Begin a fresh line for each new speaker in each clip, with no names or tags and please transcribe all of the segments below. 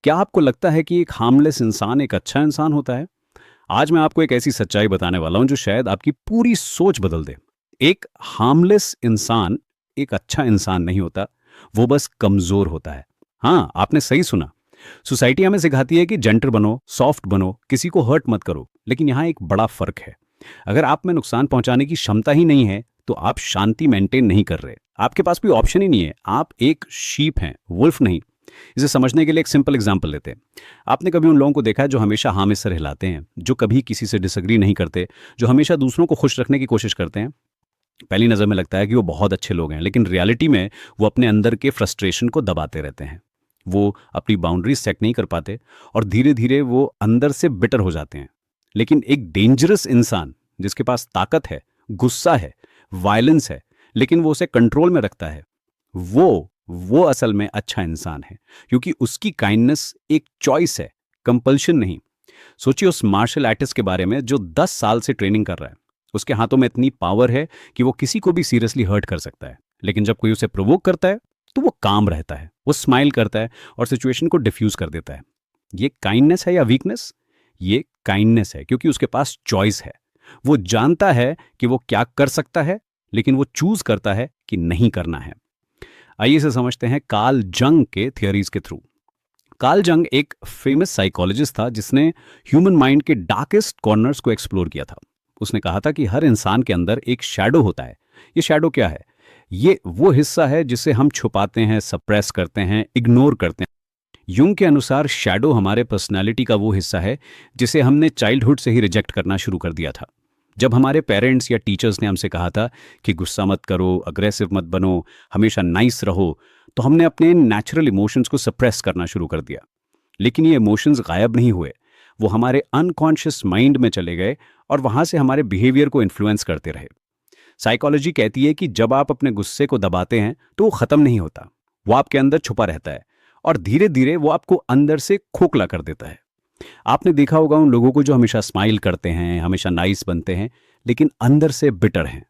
क्या आपको लगता है कि एक हार्मलेस इंसान एक अच्छा इंसान होता है? आज मैं आपको एक ऐसी सच्चाई बताने वाला हूं जो शायद आपकी पूरी सोच बदल दे। एक हार्मलेस इंसान एक अच्छा इंसान नहीं होता, वो बस कमजोर होता है। हाँ, आपने सही सुना। सोसाइटी हमें सिखाती है कि जेंटर बनो, सॉफ्ट बनो, किसी को हर्ट मत करो, लेकिन यहाँ एक बड़ा फर्क है। अगर आप में नुकसान पहुंचाने की क्षमता ही नहीं है, तो आप शांति मेंटेन नहीं कर रहे। आपके पास कोई ऑप्शन ही नहीं है। आप एक शीप हैं, वुल्फ नहीं। इसे समझने के लिए एक सिंपल एग्जांपल लेते हैं। आपने कभी उन लोगों को देखा है जो हमेशा हाँ में सर हिलाते हैं, जो कभी किसी से डिसएग्री नहीं करते, जो हमेशा दूसरों को खुश रखने की कोशिश करते हैं? पहली नज़र में लगता है कि वो बहुत अच्छे लोग हैं, लेकिन रियलिटी में वो अपने अंदर के फ्रस्ट्रेशन को दबाते रहते हैं। वो अपनी बाउंड्रीज सेट नहीं कर पाते और धीरे धीरे वो अंदर से बिटर हो जाते हैं। लेकिन एक डेंजरस इंसान जिसके पास ताकत है, गुस्सा है, वायलेंस है, लेकिन वो उसे कंट्रोल में रखता है, वो असल में अच्छा इंसान है, क्योंकि उसकी काइंडनेस एक चॉइस है, कंपल्शन नहीं। सोचिए उस मार्शल आर्टिस्ट के बारे में जो 10 साल से ट्रेनिंग कर रहा है। उसके हाथों में इतनी पावर है कि वो किसी को भी सीरियसली हर्ट कर सकता है, लेकिन जब कोई उसे प्रोवोक करता है तो वो काम रहता है, वो स्माइल करता है और सिचुएशन को डिफ्यूज कर देता है। ये काइंडनेस है या वीकनेस? ये काइंडनेस है, क्योंकि उसके पास चॉइस है। वो जानता है कि वो क्या कर सकता है, लेकिन वो चूज करता है कि नहीं करना है। आइए इसे समझते हैं कार्ल जंग के थियरीज के थ्रू। कार्ल जंग एक फेमस साइकोलॉजिस्ट था जिसने ह्यूमन माइंड के डार्केस्ट कॉर्नर्स को एक्सप्लोर किया था। उसने कहा था कि हर इंसान के अंदर एक शैडो होता है। ये शैडो क्या है? ये वो हिस्सा है जिसे हम छुपाते हैं, सप्रेस करते हैं, इग्नोर करते हैं। युंग के अनुसार शैडो हमारे पर्सनालिटी का वो हिस्सा है जिसे हमने चाइल्डहुड से ही रिजेक्ट करना शुरू कर दिया था। जब हमारे पेरेंट्स या टीचर्स ने हमसे कहा था कि गुस्सा मत करो, अग्रेसिव मत बनो, हमेशा नाइस रहो, तो हमने अपने नेचुरल इमोशंस को सप्रेस करना शुरू कर दिया। लेकिन ये इमोशंस गायब नहीं हुए, वो हमारे अनकॉन्शियस माइंड में चले गए और वहां से हमारे बिहेवियर को इन्फ्लुएंस करते रहे। साइकोलॉजी कहती है कि जब आप अपने गुस्से को दबाते हैं तो वो खत्म नहीं होता, वो आपके अंदर छुपा रहता है और धीरे धीरे वो आपको अंदर से खोखला कर देता है। आपने देखा होगा उन लोगों को जो हमेशा स्माइल करते हैं, हमेशा नाइस बनते हैं, लेकिन अंदर से बिटर हैं।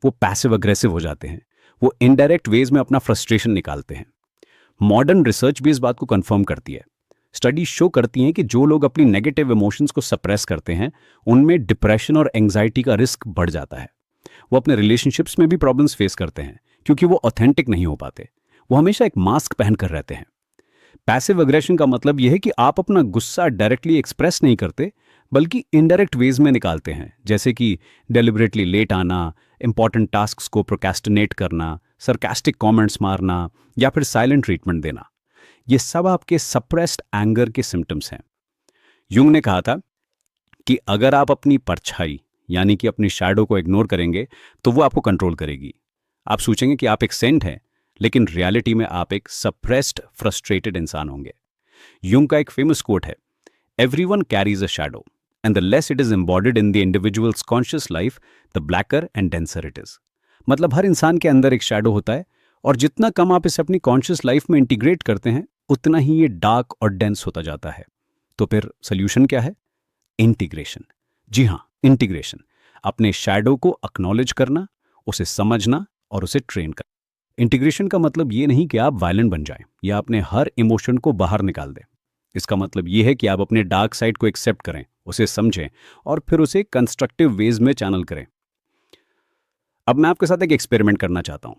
वो पैसिव अग्रेसिव हो जाते हैं, वो इनडायरेक्ट वेज में अपना फ्रस्ट्रेशन निकालते हैं। मॉडर्न रिसर्च भी इस बात को कंफर्म करती है। स्टडी शो करती हैं कि जो लोग अपनी नेगेटिव इमोशंस को सप्रेस करते हैं, उनमें डिप्रेशन और एंग्जाइटी का रिस्क बढ़ जाता है। वो अपने रिलेशनशिप्स में भी प्रॉब्लम्स फेस करते हैं, क्योंकि वो ऑथेंटिक नहीं हो पाते। वो हमेशा एक मास्क पहनकर रहते हैं। पैसिव अग्रेशन का मतलब यह है कि आप अपना गुस्सा डायरेक्टली एक्सप्रेस नहीं करते, बल्कि इनडायरेक्ट वेज में निकालते हैं, जैसे कि डेलिबरेटली लेट आना, इंपॉर्टेंट टास्क्स को प्रोक्रेस्टिनेट करना, सरकास्टिक कमेंट्स मारना या फिर साइलेंट ट्रीटमेंट देना। ये सब आपके सप्रेस्ड एंगर के सिम्टम्स हैं। युंग ने कहा था कि अगर आप अपनी परछाई यानी कि अपनी शैडो को इग्नोर करेंगे तो वो आपको कंट्रोल करेगी। आप सोचेंगे कि आप एक सेंट हैं, लेकिन रियलिटी में आप एक सप्रेस्ड फ्रस्ट्रेटेड इंसान होंगे। युंग का एक फेमस कोट है, everyone carries a shadow and the less it is embodied in the individuals conscious life, the blacker and denser it is. मतलब हर इंसान के अंदर एक शैडो होता है, और जितना कम आप इसे अपनी कॉन्शियस लाइफ में इंटीग्रेट करते हैं, उतना ही ये डार्क और डेंस होता जाता है। तो फिर सोल्यूशन क्या है? इंटीग्रेशन। जी हाँ, इंटीग्रेशन। अपने शैडो को अक्नॉलेज करना, उसे समझना और उसे ट्रेन करना। इंटीग्रेशन का मतलब ये नहीं कि आप वायलेंट बन जाएं या अपने हर इमोशन को बाहर निकाल दें। इसका मतलब ये है कि आप अपने डार्क साइड को एक्सेप्ट करें, उसे समझें और फिर उसे कंस्ट्रक्टिव वेज में चैनल करें। अब मैं आपके साथ एक एक्सपेरिमेंट करना चाहता हूं।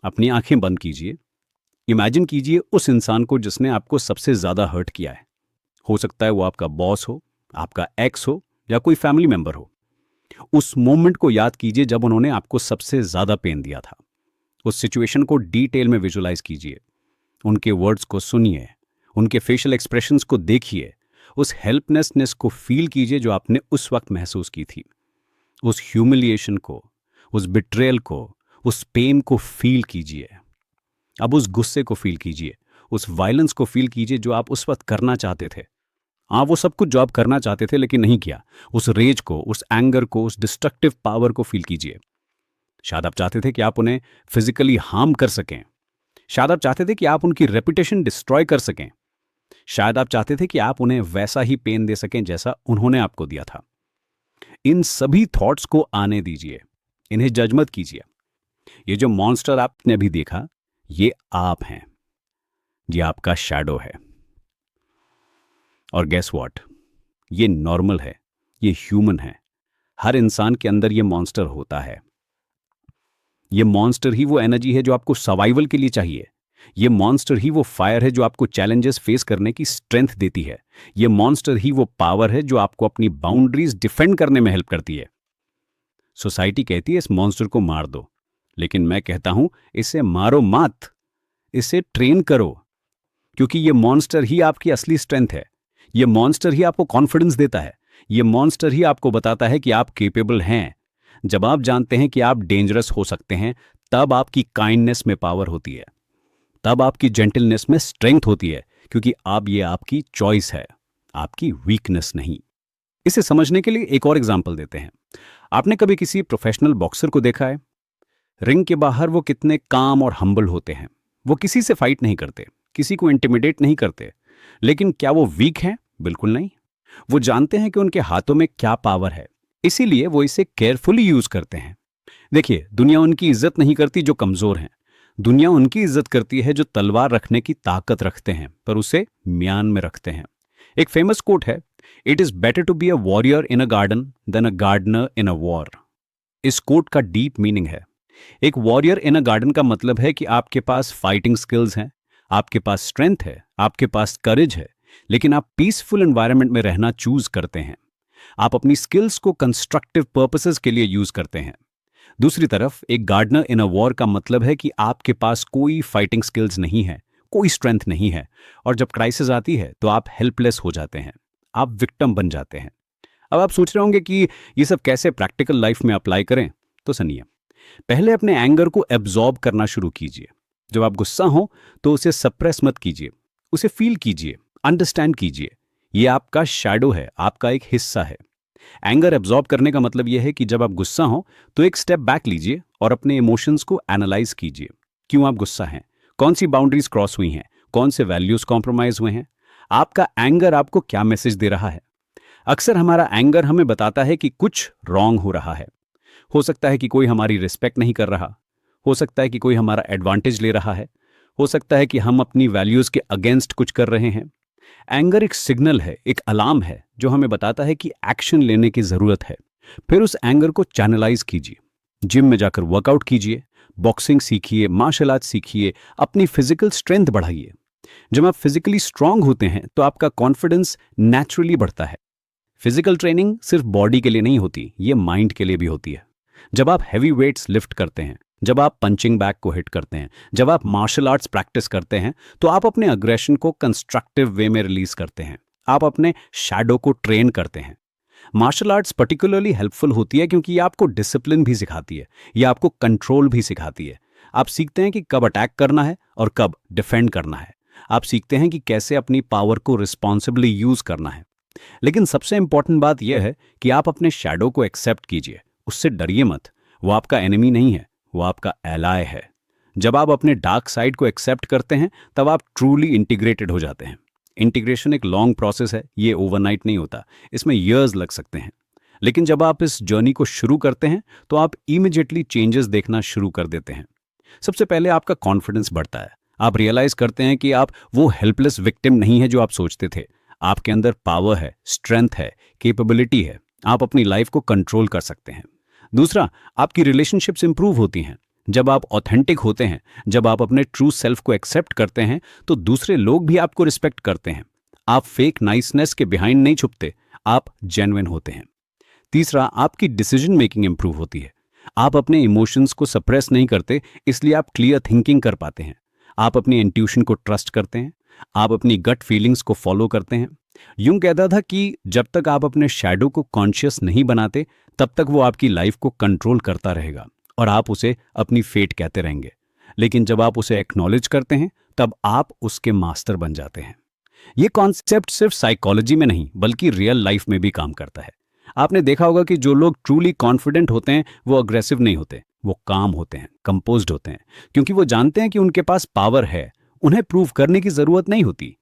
अपनी आंखें बंद कीजिए। इमेजिन कीजिए उस इंसान को जिसने आपको सबसे ज्यादा हर्ट किया है। हो सकता है वो आपका बॉस हो, आपका एक्स हो या कोई फैमिली मेंबर हो। उस मोमेंट को याद कीजिए जब उन्होंने आपको सबसे ज्यादा पेन दिया था। उस सिचुएशन को डिटेल में विजुलाइज कीजिए। उनके वर्ड्स को सुनिए, उनके फेशियल एक्सप्रेशंस को देखिए, उस हेल्पलेसनेस को फील कीजिए जो आपने उस वक्त महसूस की थी। उस ह्यूमिलिएशन को, उस बिट्रेयल को, उस पेन को फील कीजिए। अब उस गुस्से को फील कीजिए, उस वायलेंस को फील कीजिए जो आप उस वक्त करना चाहते थे। हाँ, वो सब कुछ जो आप करना चाहते थे लेकिन नहीं किया। उस रेज को, उस एंगर को, उस डिस्ट्रक्टिव पावर को फील कीजिए। शायद आप चाहते थे कि आप उन्हें फिजिकली हार्म कर सकें। शायद आप चाहते थे कि आप उनकी रेपुटेशन डिस्ट्रॉय कर सकें। शायद आप चाहते थे कि आप उन्हें वैसा ही पेन दे सकें जैसा उन्होंने आपको दिया था। इन सभी थॉट्स को आने दीजिए, इन्हें जज मत कीजिए। ये जो मॉन्स्टर आपने अभी देखा, ये आप हैं, ये आपका शैडो है। और गेस व्हाट, ये नॉर्मल है, ये ह्यूमन है। हर इंसान के अंदर ये मॉन्स्टर होता है। ये मॉन्स्टर ही वो एनर्जी है जो आपको सर्वाइवल के लिए चाहिए। ये मॉन्स्टर ही वो फायर है जो आपको चैलेंजेस फेस करने की स्ट्रेंथ देती है। ये मॉन्स्टर ही वो पावर है जो आपको अपनी बाउंड्रीज डिफेंड करने में हेल्प करती है। सोसाइटी कहती है इस मॉन्स्टर को मार दो, लेकिन मैं कहता हूं इसे मारो मत, इसे ट्रेन करो, क्योंकि ये मॉन्स्टर ही आपकी असली स्ट्रेंथ है। ये मॉन्स्टर ही आपको कॉन्फिडेंस देता है। ये मॉन्स्टर ही आपको बताता है कि आप केपेबल हैं। जब आप जानते हैं कि आप डेंजरस हो सकते हैं, तब आपकी काइंडनेस में पावर होती है, तब आपकी जेंटलनेस में स्ट्रेंथ होती है, क्योंकि अब ये आपकी चॉइस है, आपकी वीकनेस नहीं। इसे समझने के लिए एक और एग्जांपल देते हैं। आपने कभी किसी प्रोफेशनल बॉक्सर को देखा है? रिंग के बाहर वो कितने काम और हम्बल होते हैं। वो किसी से फाइट नहीं करते, किसी को इंटिमिडेट नहीं करते। लेकिन क्या वो वीक हैं? बिल्कुल नहीं। वो जानते हैं कि उनके हाथों में क्या पावर है, इसीलिए वो इसे केयरफुली यूज करते हैं। देखिए, दुनिया उनकी इज्जत नहीं करती जो कमजोर हैं। दुनिया उनकी इज्जत करती है जो तलवार रखने की ताकत रखते हैं, पर उसे म्यान में रखते हैं। एक फेमस कोट है, it is better to be a warrior in a garden than a gardener in a war. इस कोट का डीप मीनिंग है, एक वॉरियर इन अ गार्डन का मतलब है कि आपके पास फाइटिंग स्किल्स हैं, आपके पास स्ट्रेंथ है, आपके पास करेज है, लेकिन आप पीसफुल एनवायरनमेंट में रहना चूज करते हैं। आप अपनी स्किल्स को कंस्ट्रक्टिव पर्पसेस के लिए यूज करते हैं। दूसरी तरफ एक गार्डनर इन अ वॉर का मतलब है कि आपके पास कोई फाइटिंग स्किल्स नहीं है, कोई स्ट्रेंथ नहीं है, और जब क्राइसिस आती है तो आप हेल्पलेस हो जाते हैं, आप विक्टिम बन जाते हैं। अब आप सोच रहे होंगे कि ये सब कैसे प्रैक्टिकल लाइफ में अप्लाई करें, तो सुनिए। पहले अपने एंगर को एब्जॉर्ब करना शुरू कीजिए। जब आप गुस्सा हो तो उसे सप्रेस मत कीजिए, उसे फील कीजिए, अंडरस्टैंड कीजिए। ये आपका शैडो है, आपका एक हिस्सा है। एंगर एब्जॉर्ब करने का मतलब यह है कि जब आप गुस्सा हो तो एक स्टेप बैक लीजिए और अपने इमोशंस को एनालाइज कीजिए। क्यों आप गुस्सा हैं? कौन सी बाउंड्रीज क्रॉस हुई हैं? कौन से वैल्यूज कॉम्प्रोमाइज हुए हैं? आपका एंगर आपको क्या मैसेज दे रहा है? अक्सर हमारा एंगर हमें बताता है कि कुछ रॉन्ग हो रहा है। हो सकता है कि कोई हमारी रिस्पेक्ट नहीं कर रहा, हो सकता है कि कोई हमारा एडवांटेज ले रहा है, हो सकता है कि हम अपनी वैल्यूज के अगेंस्ट कुछ कर रहे हैं। एंगर एक सिग्नल है, एक अलार्म है जो हमें बताता है कि एक्शन लेने की जरूरत है। फिर उस एंगर को चैनलाइज कीजिए। जिम में जाकर वर्कआउट कीजिए, बॉक्सिंग सीखिए, मार्शल आर्ट सीखिए, अपनी फिजिकल स्ट्रेंथ बढ़ाइए। जब आप फिजिकली स्ट्रांग होते हैं तो आपका कॉन्फिडेंस नेचुरली बढ़ता है। फिजिकल ट्रेनिंग सिर्फ बॉडी के लिए नहीं होती, ये माइंड के लिए भी होती है। जब आप हैवी वेट्स लिफ्ट करते हैं, जब आप पंचिंग बैग को हिट करते हैं, जब आप मार्शल आर्ट्स प्रैक्टिस करते हैं, तो आप अपने अग्रेशन को कंस्ट्रक्टिव वे में रिलीज करते हैं। आप अपने शैडो को ट्रेन करते हैं। मार्शल आर्ट्स पर्टिकुलरली हेल्पफुल होती है क्योंकि ये आपको डिसिप्लिन भी सिखाती है, ये आपको कंट्रोल भी सिखाती है। आप सीखते हैं कि कब अटैक करना है और कब डिफेंड करना है। आप सीखते हैं कि कैसे अपनी पावर को रिस्पॉन्सिबली यूज करना है। लेकिन सबसे इंपॉर्टेंट बात यह है कि आप अपने शैडो को एक्सेप्ट कीजिए, उससे डरिए मत। वो आपका एनिमी नहीं है, वो आपका एलाय है। जब आप अपने डार्क साइड को एक्सेप्ट करते हैं तब आप ट्रूली इंटीग्रेटेड हो जाते हैं। इंटीग्रेशन एक लॉन्ग प्रोसेस है, ये ओवरनाइट नहीं होता, इसमें ईयर्स लग सकते हैं। लेकिन जब आप इस जर्नी को शुरू करते हैं तो आप इमीडिएटली चेंजेस देखना शुरू कर देते हैं। सबसे पहले आपका कॉन्फिडेंस बढ़ता है। आप रियलाइज करते हैं कि आप वो हेल्पलेस विक्टिम नहीं है जो आप सोचते थे। आपके अंदर पावर है, स्ट्रेंथ है, कैपेबिलिटी है। आप अपनी लाइफ को कंट्रोल कर सकते हैं। दूसरा, आपकी रिलेशनशिप्स इंप्रूव होती हैं। जब आप ऑथेंटिक होते हैं, जब आप अपने ट्रू सेल्फ को एक्सेप्ट करते हैं, तो दूसरे लोग भी आपको रिस्पेक्ट करते हैं। आप फेक नाइसनेस के बिहाइंड नहीं छुपते, आप जेन्युइन होते हैं। तीसरा, आपकी डिसीजन मेकिंग इंप्रूव होती है। आप अपने इमोशंस को सप्रेस नहीं करते, इसलिए आप क्लियर थिंकिंग कर पाते हैं। आप अपनी इंट्यूशन को ट्रस्ट करते हैं, आप अपनी गट फीलिंग्स को फॉलो करते हैं। यूं कहता था कि जब तक आप अपने शैडो को कॉन्शियस नहीं बनाते, तब तक वो आपकी लाइफ को कंट्रोल करता रहेगा और आप उसे अपनी फेट कहते रहेंगे। लेकिन जब आप उसे एक्नॉलेज करते हैं, तब आप उसके मास्टर बन जाते हैं। ये कॉन्सेप्ट सिर्फ साइकोलॉजी में नहीं बल्कि रियल लाइफ में भी काम करता है। आपने देखा होगा कि जो लोग ट्रूली कॉन्फिडेंट होते हैं वो अग्रेसिव नहीं होते, वो काम होते हैं, कंपोज्ड होते हैं, क्योंकि वो जानते हैं कि उनके पास पावर है, उन्हें प्रूव करने की जरूरत नहीं होती।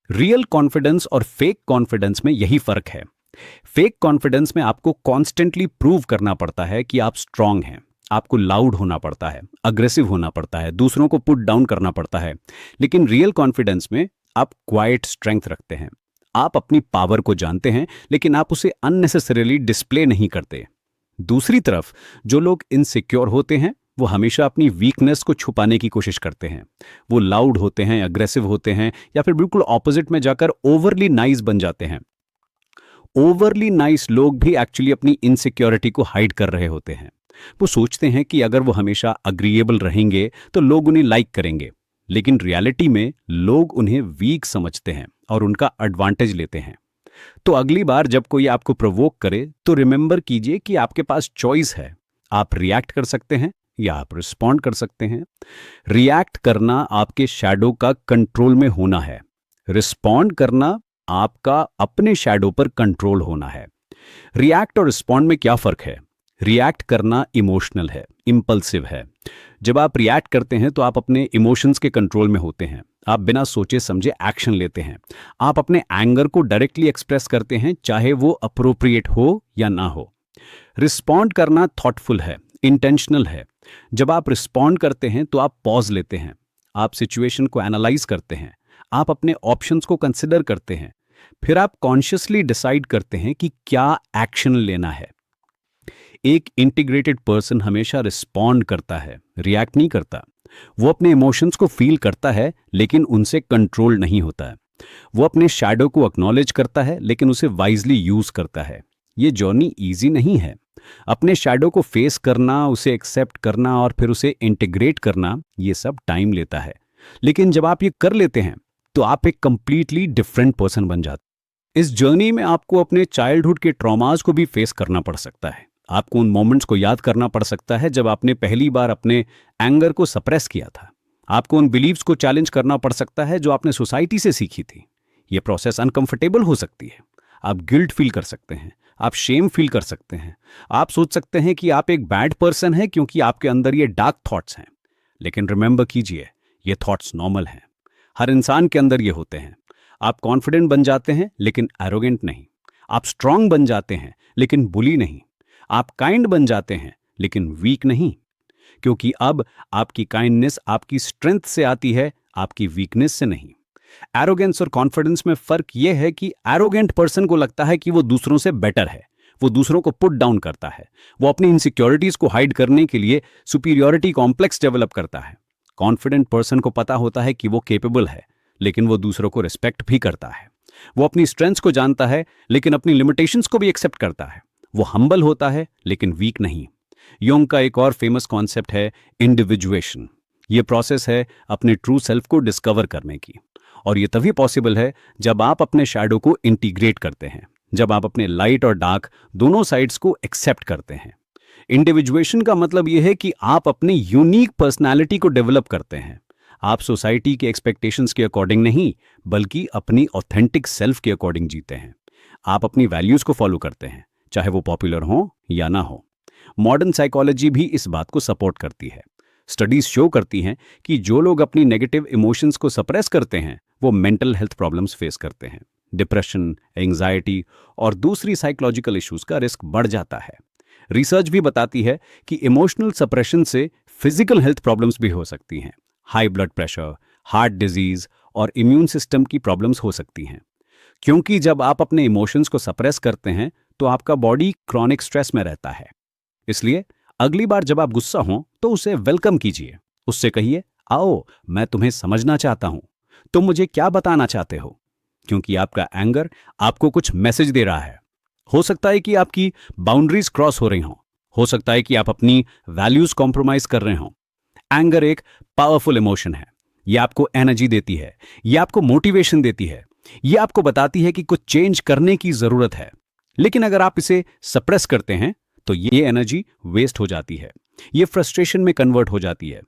रियल कॉन्फिडेंस और फेक कॉन्फिडेंस में यही फर्क है। फेक कॉन्फिडेंस में आपको कॉन्स्टेंटली प्रूव करना पड़ता है कि आप स्ट्रांग हैं, आपको लाउड होना पड़ता है, अग्रेसिव होना पड़ता है, दूसरों को पुट डाउन करना पड़ता है। लेकिन रियल कॉन्फिडेंस में आप क्वाइट स्ट्रेंथ रखते हैं। आप अपनी पावर को जानते हैं, लेकिन आप उसे अननेसेसरीली डिस्प्ले नहीं करते। दूसरी तरफ जो लोग इनसिक्योर होते हैं, वो हमेशा अपनी वीकनेस को छुपाने की कोशिश करते हैं। वो लाउड होते हैं, अग्रेसिव होते हैं, या फिर बिल्कुल ऑपोजिट में जाकर ओवरली नाइस बन जाते हैं। ओवरली नाइस लोग भी एक्चुअली अपनी इनसिक्योरिटी को हाइड कर रहे होते हैं। वो सोचते हैं कि अगर वो हमेशा अग्रीएबल रहेंगे तो लोग उन्हें लाइक करेंगे, लेकिन रियलिटी में लोग उन्हें वीक समझते हैं और उनका एडवांटेज लेते हैं। तो अगली बार जब कोई आपको प्रोवोक करे तो रिमेंबर कीजिए कि आपके पास चॉइस है। आप रिएक्ट कर सकते हैं या आप रिस्पॉन्ड कर सकते हैं। रिएक्ट करना आपके शैडो का कंट्रोल में होना है। रिस्पॉन्ड करना आपका अपने शैडो पर कंट्रोल होना है। रिएक्ट और रिस्पॉन्ड में क्या फर्क है? रिएक्ट करना इमोशनल है, इंपल्सिव है। जब आप रिएक्ट करते हैं तो आप अपने इमोशंस के कंट्रोल में होते हैं। आप बिना सोचे समझे एक्शन लेते हैं। आप अपने एंगर को डायरेक्टली एक्सप्रेस करते हैं, चाहे वो अप्रोप्रिएट हो या ना हो। रिस्पॉन्ड करना थॉटफुल है, इंटेंशनल है। जब आप रिस्पॉन्ड करते हैं तो आप पॉज लेते हैं, आप सिचुएशन को एनालाइज करते हैं, आप अपने ऑप्शंस को कंसिडर करते हैं, फिर आप कॉन्शियसली डिसाइड करते हैं कि क्या एक्शन लेना है। एक इंटीग्रेटेड पर्सन हमेशा रिस्पॉन्ड करता है, रिएक्ट नहीं करता। वो अपने इमोशंस को फील करता है, लेकिन उनसे कंट्रोल नहीं होता है। वो अपने शैडो को एक्नॉलेज करता है, लेकिन उसे वाइजली यूज करता है। ये जर्नी इजी नहीं है। अपने शैडो को फेस करना, उसे एक्सेप्ट करना और फिर उसे इंटीग्रेट करना, ये सब टाइम लेता है। लेकिन जब आप ये कर लेते हैं तो आप एक कंप्लीटली डिफरेंट पर्सन बन जाते हैं। इस जर्नी में आपको अपने चाइल्डहुड के ट्रॉमास को भी फेस करना पड़ सकता है। आपको उन मोमेंट्स को याद करना पड़ सकता है जब आपने पहली बार अपने एंगर को सप्रेस किया था। आपको उन बिलीव्स को चैलेंज करना पड़ सकता है जो आपने सोसाइटी से सीखी थी। ये प्रोसेस अनकंफर्टेबल हो सकती है। आप गिल्ट फील कर सकते हैं, आप शेम फील कर सकते हैं, आप सोच सकते हैं कि आप एक बैड पर्सन हैं क्योंकि आपके अंदर ये डार्क थॉट्स हैं। लेकिन रिमेंबर कीजिए, ये थॉट्स नॉर्मल हैं। हर इंसान के अंदर ये होते हैं। आप कॉन्फिडेंट बन जाते हैं लेकिन एरोगेंट नहीं। आप स्ट्रांग बन जाते हैं लेकिन बुली नहीं। आप काइंड बन जाते हैं लेकिन वीक नहीं, क्योंकि अब आपकी काइंडनेस आपकी स्ट्रेंथ से आती है, आपकी वीकनेस से नहीं। एरोगेंस और कॉन्फिडेंस में फर्क यह है कि एरोगेंट पर्सन को लगता है कि वो दूसरों से बेटर है। वो दूसरों को पुट डाउन करता है। वो अपनी इनसिक्योरिटीज को हाइड करने के लिए सुपीरियरिटी कॉम्प्लेक्स डेवलप करता है। कॉन्फिडेंट पर्सन को पता होता है कि वो केपेबल है, लेकिन वो दूसरों को रिस्पेक्ट भी करता है। वो अपनी स्ट्रेंथ्स को जानता है, लेकिन अपनी लिमिटेशंस को भी एक्सेप्ट करता है। वो हम्बल होता है लेकिन वीक नहीं। योंग का एक और फेमस कॉन्सेप्ट है इंडिविजुएशन। ये प्रोसेस है अपने ट्रू सेल्फ को डिस्कवर करने की, और ये तभी पॉसिबल है जब आप अपने शैडो को इंटीग्रेट करते हैं, जब आप अपने लाइट और डार्क दोनों साइड्स को एक्सेप्ट करते हैं। इंडिविजुएशन का मतलब यह है कि आप अपनी यूनिक पर्सनालिटी को डेवलप करते हैं। आप सोसाइटी के एक्सपेक्टेशंस के अकॉर्डिंग नहीं, बल्कि अपनी ऑथेंटिक सेल्फ के अकॉर्डिंग जीते हैं। आप अपनी वैल्यूज को फॉलो करते हैं, चाहे वो पॉपुलर हो या ना हो। मॉडर्न साइकोलॉजी भी इस बात को सपोर्ट करती है। स्टडीज शो करती हैं कि जो लोग अपनी नेगेटिव इमोशंस को सप्रेस करते हैं, वो मेंटल हेल्थ प्रॉब्लम्स फेस करते हैं। डिप्रेशन, एंजाइटी और दूसरी साइकोलॉजिकल इश्यूज का रिस्क बढ़ जाता है। रिसर्च भी बताती है कि इमोशनल सप्रेशन से फिजिकल हेल्थ प्रॉब्लम्स भी हो सकती हैं। High blood pressure, heart disease और इम्यून सिस्टम की प्रॉब्लम्स हो सकती हैं। क्योंकि जब आप अपने इमोशंस को सप्रेस करते हैं तो आपका बॉडी क्रॉनिक स्ट्रेस में रहता है। इसलिए अगली बार जब आप गुस्सा हों तो उसे वेलकम कीजिए। उससे कहिए, आओ, मैं तुम्हें समझना चाहता हूं, तुम मुझे क्या बताना चाहते हो। क्योंकि आपका एंगर आपको कुछ मैसेज दे रहा है। हो सकता है कि आपकी बाउंड्रीज क्रॉस हो रही हों, हो सकता है कि आप अपनी वैल्यूज कॉम्प्रोमाइज कर रहे हों। एंगर एक पावरफुल इमोशन है। यह आपको एनर्जी देती है, यह आपको मोटिवेशन देती है, यह आपको बताती है कि कुछ चेंज करने की जरूरत है। लेकिन अगर आप इसे सप्रेस करते हैं तो ये एनर्जी वेस्ट हो जाती है, ये फ्रस्ट्रेशन में कन्वर्ट हो जाती है।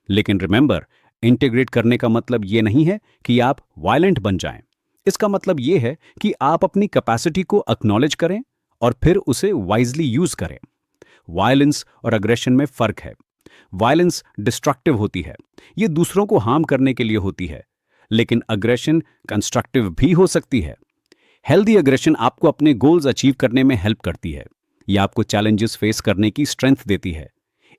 लेकिन रिमेंबर, इंटीग्रेट करने का मतलब ये नहीं है कि आप वायलेंट बन जाएं। इसका मतलब ये है कि आप अपनी कैपेसिटी को एक्नॉलेज करें और फिर उसे वाइजली यूज करें। वायलेंस और अग्रेशन में फर्क है। वायलेंस डिस्ट्रक्टिव होती है, ये दूसरों को हार्म करने के लिए होती है, लेकिन अग्रेशन कंस्ट्रक्टिव भी हो सकती है। हेल्दी अग्रेशन आपको अपने गोल्स अचीव करने में हेल्प करती है। यह आपको चैलेंजेस फेस करने की स्ट्रेंथ देती है।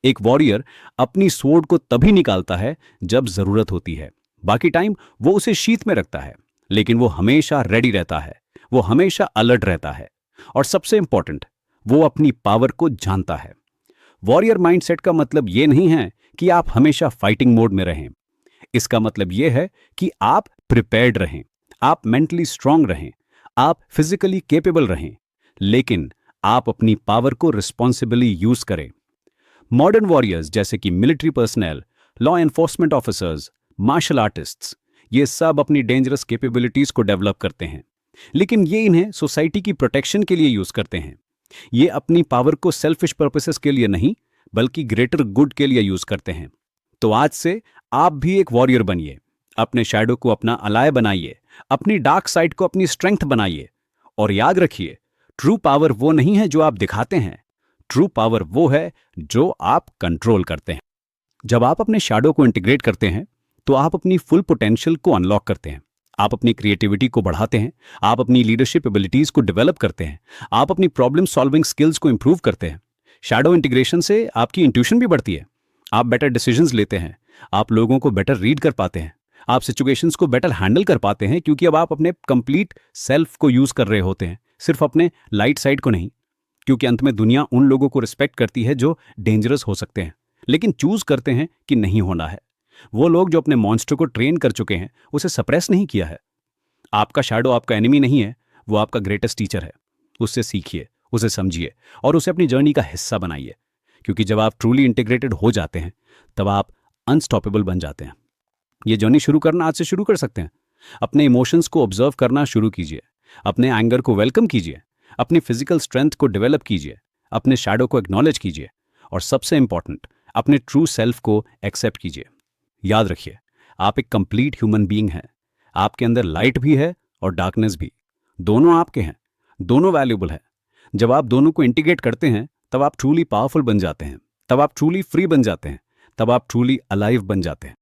एक वॉरियर अपनी स्वॉर्ड को तभी निकालता है जब जरूरत होती है, बाकी टाइम वो उसे शीत में रखता है। लेकिन वो हमेशा रेडी रहता है, वो हमेशा अलर्ट रहता है, और सबसे इंपॉर्टेंट, वो अपनी पावर को जानता है। वॉरियर माइंडसेट का मतलब ये नहीं है कि आप हमेशा फाइटिंग मोड में रहें। इसका मतलब ये है कि आप प्रिपेयर्ड रहें, आप मेंटली स्ट्रांग रहें, आप फिजिकली कैपेबल रहें, लेकिन आप अपनी पावर को रिस्पॉन्सिबली यूज करें। मॉडर्न वॉरियर्स जैसे कि military personnel, law enforcement officers, martial artists, ये सब अपनी डेंजरस कैपेबिलिटीज को डेवलप करते हैं, लेकिन ये इन्हें सोसाइटी की प्रोटेक्शन के लिए यूज करते हैं। ये अपनी पावर को सेल्फिश पर्पसेस के लिए नहीं, बल्कि ग्रेटर गुड के लिए यूज करते हैं। तो आज से आप भी एक वॉरियर बनिए, अपने शैडो को अपना अलाय बनाइए, अपनी डार्क साइड को अपनी स्ट्रेंथ बनाइए, और याद रखिए, ट्रू पावर वो नहीं है जो आप दिखाते हैं, ट्रू पावर वो है जो आप कंट्रोल करते हैं। जब आप अपने शैडो को इंटीग्रेट करते हैं, तो आप अपनी फुल पोटेंशियल को अनलॉक करते हैं, आप अपनी क्रिएटिविटी को बढ़ाते हैं, आप अपनी लीडरशिप एबिलिटीज को डेवलप करते हैं, आप अपनी प्रॉब्लम सॉल्विंग स्किल्स को इंप्रूव करते हैं। शैडो इंटीग्रेशन से आपकी इंट्यूशन भी बढ़ती है, आप बेटर डिसीजंस लेते हैं, आप लोगों को बेटर रीड कर पाते हैं, आप सिचुएशंस को बेटर हैंडल कर पाते हैं, क्योंकि अब आप अपने कंप्लीट सेल्फ को यूज कर रहे होते हैं, सिर्फ अपने लाइट साइड को नहीं। क्योंकि अंत में दुनिया उन लोगों को रिस्पेक्ट करती है जो डेंजरस हो सकते हैं, लेकिन चूज करते हैं कि नहीं होना है। वो लोग जो अपने मॉन्स्टर को ट्रेन कर चुके हैं, उसे सप्रेस नहीं किया है। आपका शैडो आपका एनिमी नहीं है, वो आपका ग्रेटेस्ट टीचर है। उससे सीखिए, उसे समझिए, और उसे अपनी जर्नी का हिस्सा बनाइए, क्योंकि जब आप ट्रूली इंटीग्रेटेड हो जाते हैं, तब आप अनस्टॉपेबल बन जाते हैं। ये जर्नी शुरू करना आज से शुरू कर सकते हैं। अपने इमोशंस को ऑब्जर्व करना शुरू कीजिए, अपने एंगर को वेलकम कीजिए, अपनी फिजिकल स्ट्रेंथ को डेवलप कीजिए, अपने शैडो को एक्नॉलेज कीजिए, और सबसे इंपॉर्टेंट, अपने ट्रू सेल्फ को एक्सेप्ट कीजिए। याद रखिए, आप एक कंप्लीट ह्यूमन बीइंग हैं। आपके अंदर लाइट भी है और डार्कनेस भी, दोनों आपके हैं, दोनों वैल्यूबल है। जब आप दोनों को इंटीग्रेट करते हैं, तब आप ट्रूली पावरफुल बन जाते हैं, तब आप ट्रूली फ्री बन जाते हैं, तब आप ट्रूली अलाइव बन जाते हैं।